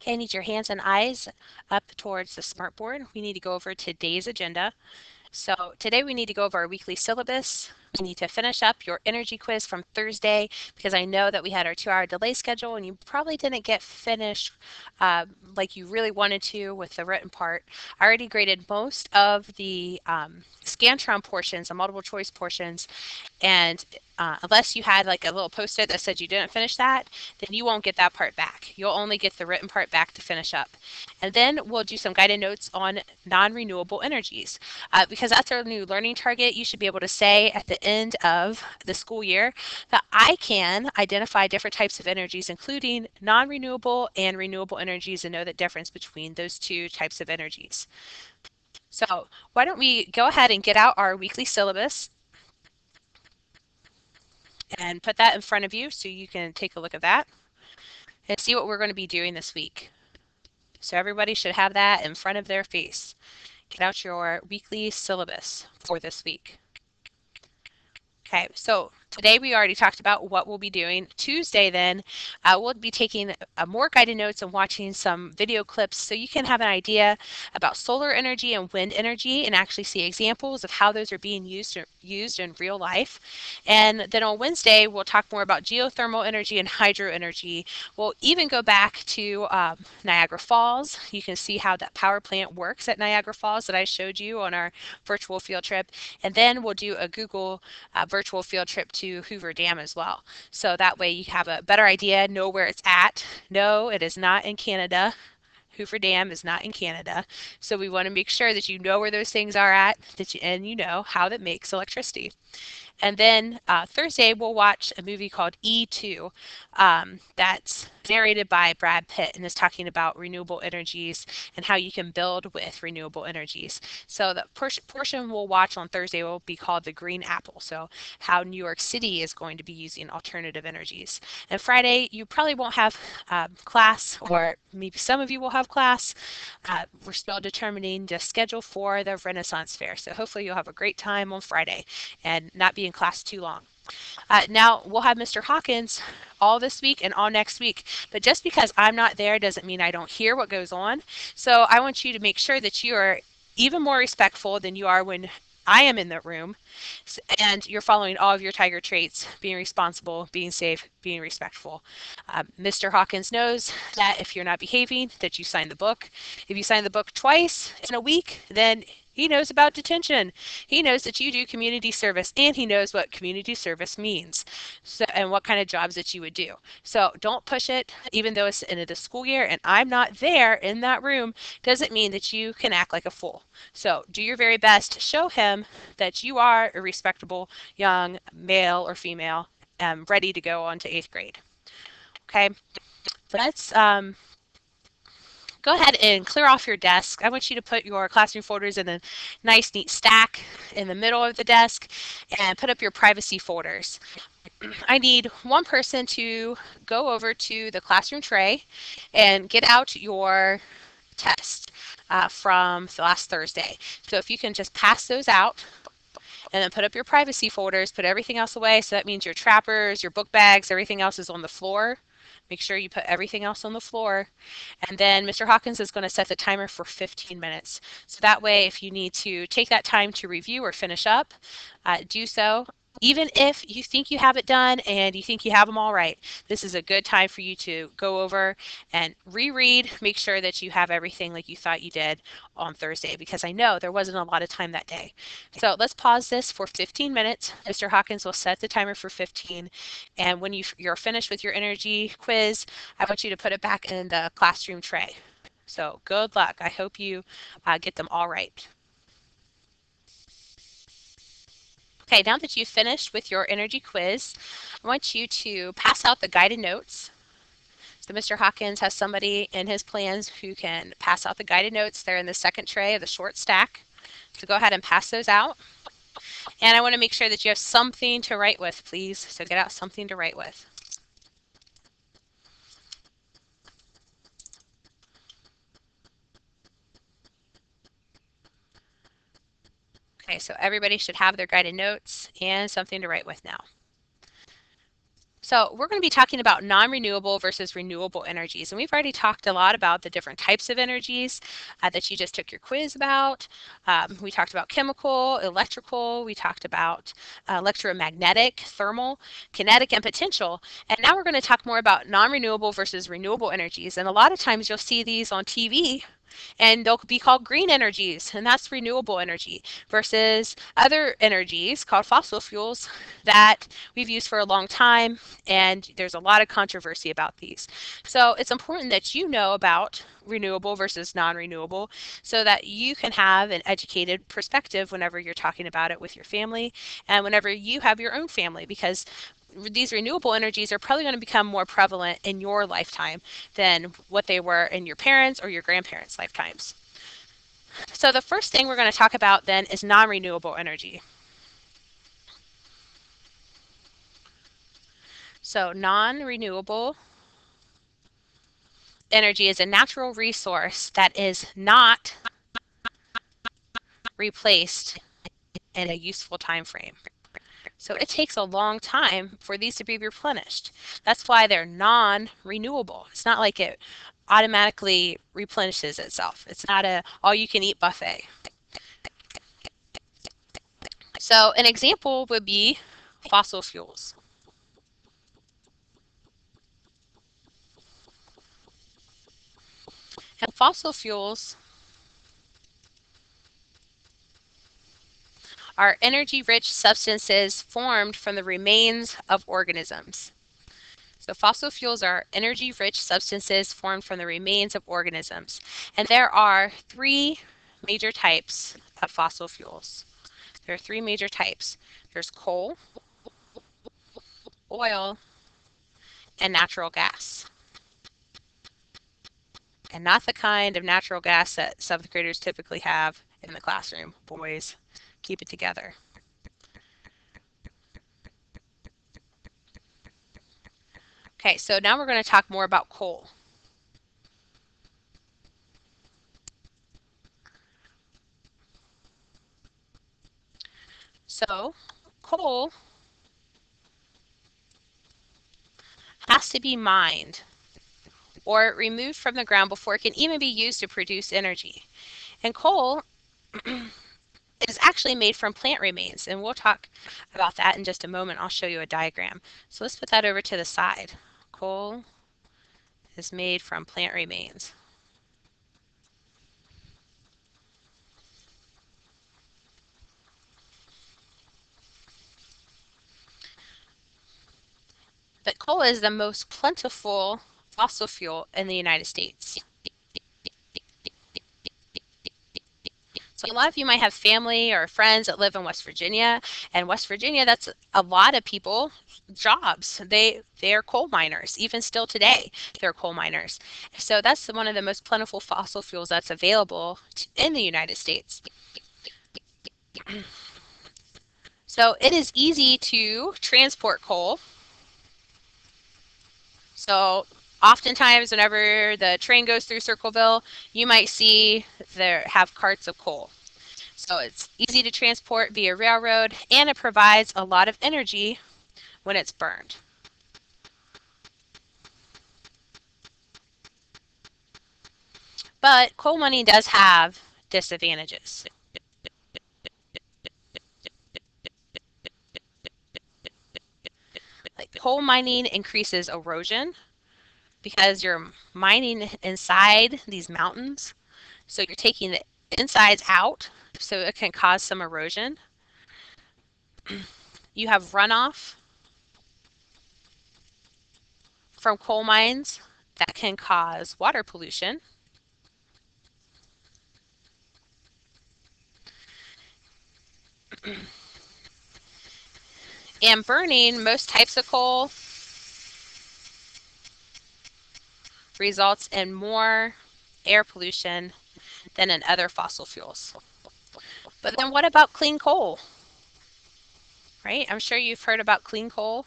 Okay, I need your hands and eyes up towards the smartboard. We need to go over today's agenda. So today we need to go over our weekly syllabus. We need to finish up your energy quiz from Thursday because I know that we had our 2-hour delay schedule and you probably didn't get finished like you really wanted to with the written part. I already graded most of the Scantron portions, the multiple choice portions, and unless you had like a little post-it that said you didn't finish that, then you won't get that part back. You'll only get the written part back to finish up. And then we'll do some guided notes on non-renewable energies. Because that's our new learning target, you should be able to say at the end of the school year that I can identify different types of energies, including non-renewable and renewable energies, and know the difference between those two types of energies. So why don't we go ahead and get out our weekly syllabus and put that in front of you so you can take a look at that and see what we're going to be doing this week. So everybody should have that in front of their face. Get out your weekly syllabus for this week. Okay, so today we already talked about what we'll be doing. Tuesday then, we'll be taking more guided notes and watching some video clips so you can have an idea about solar energy and wind energy and actually see examples of how those are being used in real life. And then on Wednesday, we'll talk more about geothermal energy and hydro energy. We'll even go back to Niagara Falls. You can see how that power plant works at Niagara Falls that I showed you on our virtual field trip. And then we'll do a Google virtual field trip to Hoover Dam as well. So that way you have a better idea, know where it's at. No, it is not in Canada. Hoover Dam is not in Canada. So we want to make sure that you know where those things are at and you know how that makes electricity. And then Thursday, we'll watch a movie called E2 that's narrated by Brad Pitt and is talking about renewable energies and how you can build with renewable energies. So the portion we'll watch on Thursday will be called The Green Apple. So how New York City is going to be using alternative energies. And Friday, you probably won't have class, or maybe some of you will have class. We're still determining the schedule for the Renaissance Fair. So hopefully you'll have a great time on Friday and not be in class too long. Now we'll have Mr. Hawkins all this week and all next week, but just because I'm not there doesn't mean I don't hear what goes on. So I want you to make sure that you are even more respectful than you are when I am in the room, and you're following all of your tiger traits: being responsible, being safe, being respectful. Mr. Hawkins knows that if you're not behaving, that you sign the book. If you sign the book twice in a week, then he knows about detention. He knows that you do community service, and he knows what community service means, so, and what kind of jobs that you would do. So don't push it, even though it's the end of the school year and I'm not there in that room, doesn't mean that you can act like a fool. So do your very best to show him that you are a respectable young male or female ready to go on to 8th grade. Okay, let's go ahead and clear off your desk. I want you to put your classroom folders in a nice, neat stack in the middle of the desk and put up your privacy folders. I need one person to go over to the classroom tray and get out your test from the last Thursday. So if you can just pass those out and then put up your privacy folders, put everything else away. So that means your trappers, your book bags, everything else is on the floor. Make sure you put everything else on the floor. And then Mr. Hawkins is going to set the timer for 15 minutes. So that way, if you need to take that time to review or finish up, do so. Even if you think you have it done and you think you have them all right, this is a good time for you to go over and reread, make sure that you have everything like you thought you did on Thursday, because I know there wasn't a lot of time that day. So let's pause this for 15 minutes. Mr. Hawkins will set the timer for 15. And when you're finished with your energy quiz, I want you to put it back in the classroom tray. So good luck. I hope you get them all right. Okay, now that you've finished with your energy quiz, I want you to pass out the guided notes. So Mr. Hawkins has somebody in his plans who can pass out the guided notes. They're in the second tray of the short stack. So go ahead and pass those out. And I want to make sure that you have something to write with, please. So get out something to write with. Okay, so everybody should have their guided notes and something to write with now. So we're going to be talking about non-renewable versus renewable energies. And we've already talked a lot about the different types of energies that you just took your quiz about. We talked about chemical, electrical, we talked about electromagnetic, thermal, kinetic, and potential. And now we're going to talk more about non-renewable versus renewable energies. And a lot of times you'll see these on TV, and they'll be called green energies, and that's renewable energy, versus other energies called fossil fuels that we've used for a long time, and there's a lot of controversy about these. So it's important that you know about renewable versus non-renewable so that you can have an educated perspective whenever you're talking about it with your family and whenever you have your own family, because these renewable energies are probably going to become more prevalent in your lifetime than what they were in your parents' or your grandparents' lifetimes. So the first thing we're going to talk about then is non-renewable energy. So non-renewable energy is a natural resource that is not replaced in a useful time frame. So it takes a long time for these to be replenished. That's why they're non-renewable. It's not like it automatically replenishes itself. It's not a all-you-can-eat buffet. So an example would be fossil fuels. And fossil fuels are energy-rich substances formed from the remains of organisms. So fossil fuels are energy-rich substances formed from the remains of organisms. And there are three major types of fossil fuels. There are three major types. There's coal, oil, and natural gas. And not the kind of natural gas that seventh graders typically have in the classroom. Boys, keep it together. Okay, so now we're going to talk more about coal. So coal has to be mined or removed from the ground before it can even be used to produce energy. And coal is actually made from plant remains, and we'll talk about that in just a moment. I'll show you a diagram. So let's put that over to the side. Coal is made from plant remains. But coal is the most plentiful fossil fuel in the United States. So a lot of you might have family or friends that live in West Virginia, and West Virginia, that's a lot of people jobs. They're coal miners. Even still today, they're coal miners. So that's one of the most plentiful fossil fuels that's available in the United States. So it is easy to transport coal. So oftentimes whenever the train goes through Circleville, you might see there have carts of coal. So it's easy to transport via railroad, and it provides a lot of energy when it's burned. But coal mining does have disadvantages. Like coal mining increases erosion because you're mining inside these mountains. So you're taking the insides out, so it can cause some erosion. You have runoff from coal mines that can cause water pollution. And burning most types of coal results in more air pollution than in other fossil fuels. But then what about clean coal? Right? I'm sure you've heard about clean coal.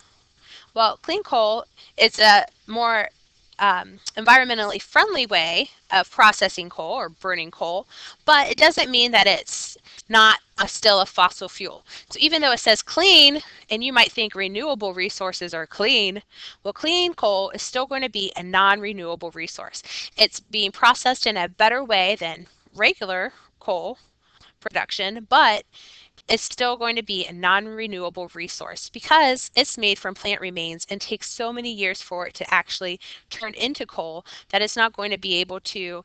Well, clean coal is a more environmentally friendly way of processing coal or burning coal, but it doesn't mean that it's not still a fossil fuel. So even though it says clean, and you might think renewable resources are clean, well, clean coal is still going to be a non-renewable resource. It's being processed in a better way than regular coal production, but it's still going to be a non-renewable resource because it's made from plant remains and takes so many years for it to actually turn into coal that it's not going to be able to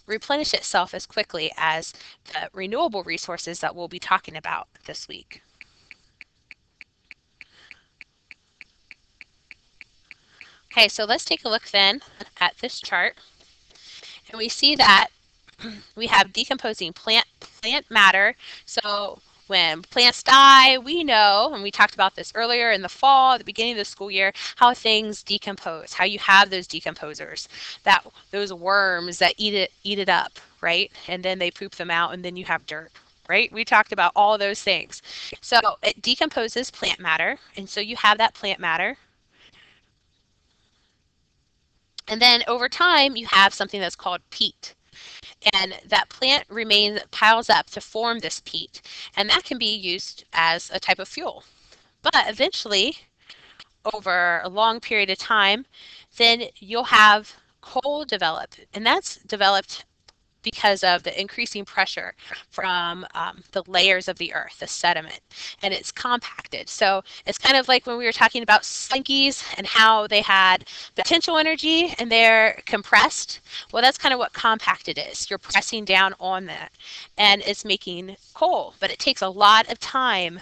replenish itself as quickly as the renewable resources that we'll be talking about this week. Okay, so let's take a look then at this chart, and we see that we have decomposing plant matter. So when plants die, we know, and we talked about this earlier in the fall, at the beginning of the school year, how things decompose, how you have those decomposers, that those worms that eat it up, right? And then they poop them out, and then you have dirt. Right? We talked about all those things. So it decomposes plant matter, and so you have that plant matter. And then over time, you have something that's called peat. And that plant remains piles up to form this peat, and that can be used as a type of fuel. But eventually, over a long period of time, then you'll have coal develop, and that's developed because of the increasing pressure from the layers of the earth, the sediment, and it's compacted. So it's kind of like when we were talking about slinkies and how they had potential energy and they're compressed. Well, that's kind of what compacted is. You're pressing down on that, and it's making coal, but it takes a lot of time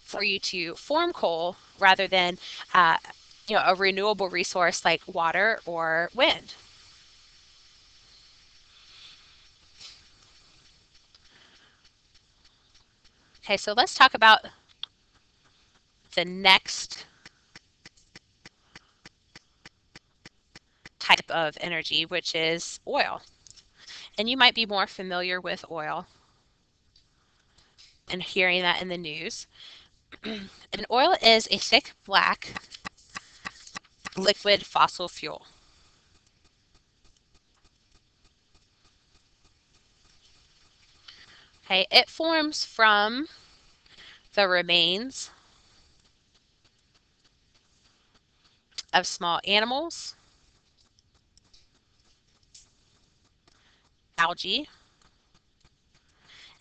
for you to form coal rather than a renewable resource like water or wind. Okay, so let's talk about the next type of energy, which is oil. And you might be more familiar with oil and hearing that in the news. And oil is a thick black liquid fossil fuel. Okay, it forms from the remains of small animals, algae,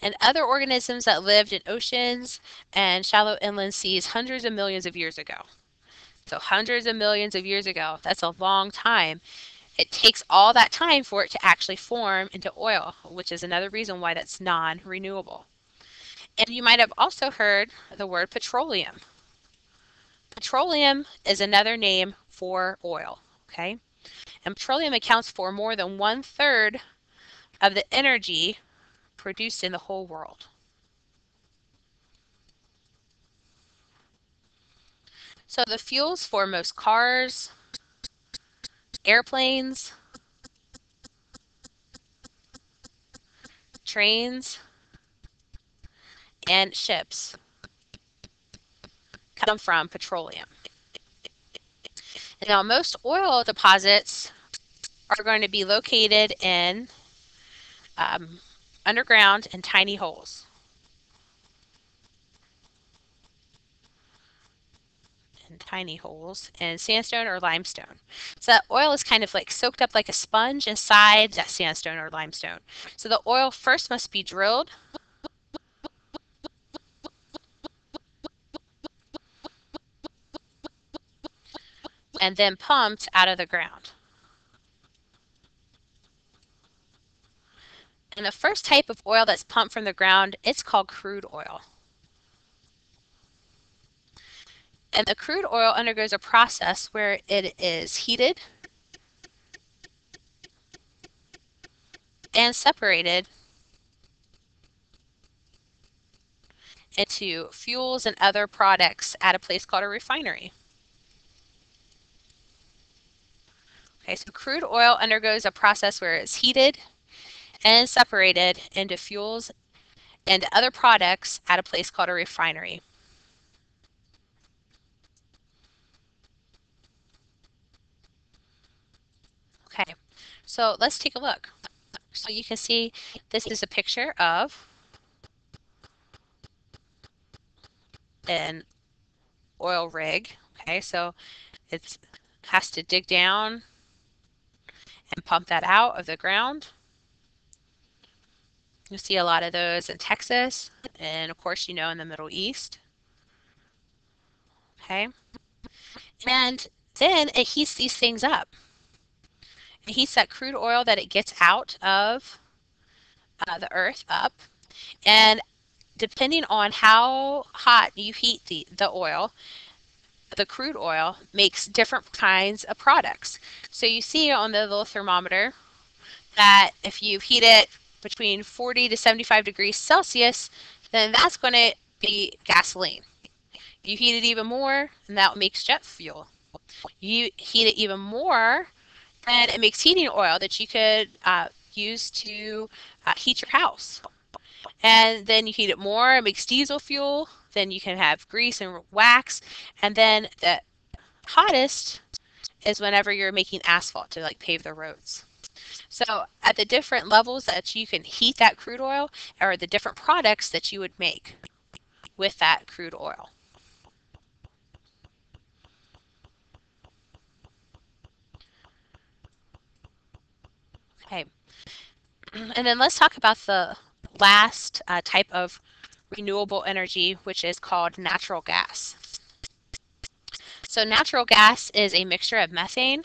and other organisms that lived in oceans and shallow inland seas hundreds of millions of years ago. So hundreds of millions of years ago, that's a long time. It takes all that time for it to actually form into oil, which is another reason why that's non-renewable. And you might have also heard the word petroleum. Petroleum is another name for oil, okay? And petroleum accounts for more than 1/3 of the energy produced in the whole world. So the fuels for most cars, airplanes, trains, and ships come from petroleum. Now, most oil deposits are going to be located in underground in tiny holes. In sandstone or limestone. So that oil is kind of like soaked up like a sponge inside that sandstone or limestone. So the oil first must be drilled and then pumped out of the ground. And the first type of oil that's pumped from the ground, it's called crude oil. And the crude oil undergoes a process where it is heated and separated into fuels and other products at a place called a refinery. Okay, so crude oil undergoes a process where it's heated and separated into fuels and other products at a place called a refinery. So let's take a look. So you can see this is a picture of an oil rig. Okay, so it has to dig down and pump that out of the ground. You see a lot of those in Texas and of course, you know, in the Middle East. Okay, and then it heats these things up. It heats that crude oil that it gets out of the earth up, and depending on how hot you heat the oil, the crude oil makes different kinds of products. So you see on the little thermometer that if you heat it between 40 to 75 degrees Celsius, then that's going to be gasoline. You heat it even more, and that makes jet fuel. You heat it even more, and it makes heating oil that you could use to heat your house. And then you heat it more, it makes diesel fuel. Then you can have grease and wax. And then the hottest is whenever you're making asphalt to like pave the roads. So at the different levels that you can heat that crude oil are the different products that you would make with that crude oil. Okay, and then let's talk about the last type of renewable energy, which is called natural gas. So natural gas is a mixture of methane.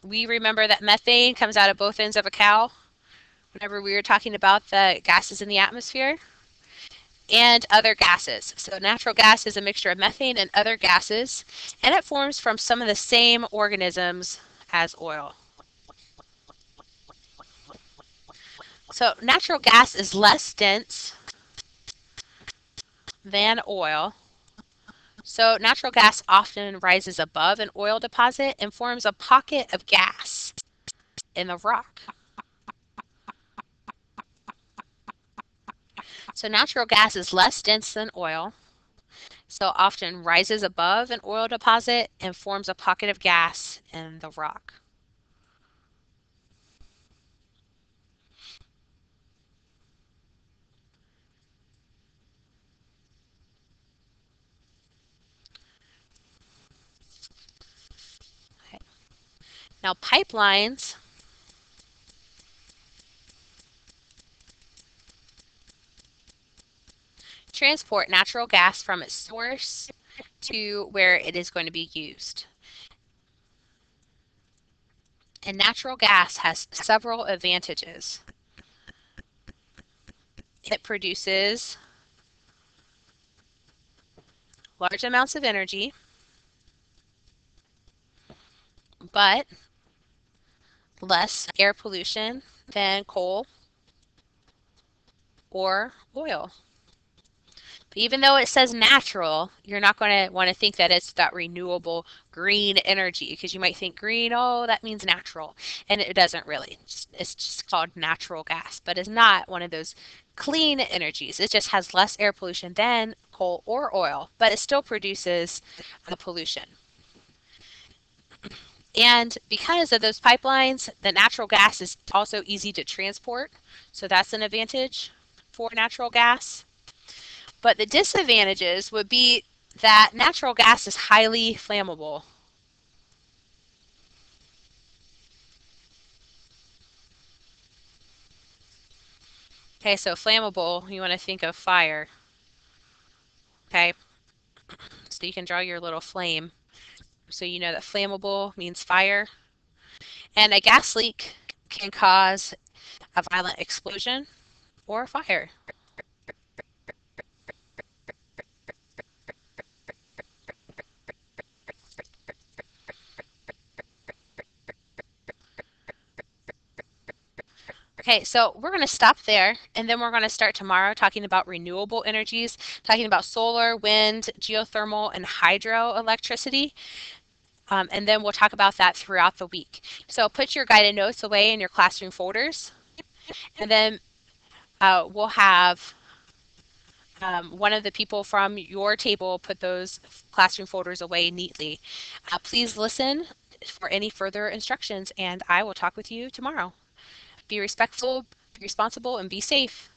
We remember that methane comes out of both ends of a cow whenever we were talking about the gases in the atmosphere, and other gases. So natural gas is a mixture of methane and other gases, and it forms from some of the same organisms as oil. So natural gas is less dense than oil. So natural gas often rises above an oil deposit and forms a pocket of gas in the rock. So natural gas is less dense than oil, so often rises above an oil deposit and forms a pocket of gas in the rock. Okay. Now pipelines transport natural gas from its source to where it is going to be used. And natural gas has several advantages. It produces large amounts of energy, but less air pollution than coal or oil. But even though it says natural, you're not going to want to think that it's that renewable green energy, because you might think green, oh, that means natural. And it doesn't really. It's just called natural gas, but it's not one of those clean energies. It just has less air pollution than coal or oil, but it still produces the pollution. And because of those pipelines, the natural gas is also easy to transport. So that's an advantage for natural gas. But the disadvantages would be that natural gas is highly flammable. Okay, so flammable, you want to think of fire. Okay, so you can draw your little flame. So you know that flammable means fire. And a gas leak can cause a violent explosion or a fire. Okay, so we're going to stop there, and then we're going to start tomorrow talking about renewable energies, talking about solar, wind, geothermal, and hydroelectricity. And then we'll talk about that throughout the week. So put your guided notes away in your classroom folders, and then we'll have one of the people from your table put those classroom folders away neatly. Please listen for any further instructions, and I will talk with you tomorrow. Be respectful, be responsible, and be safe.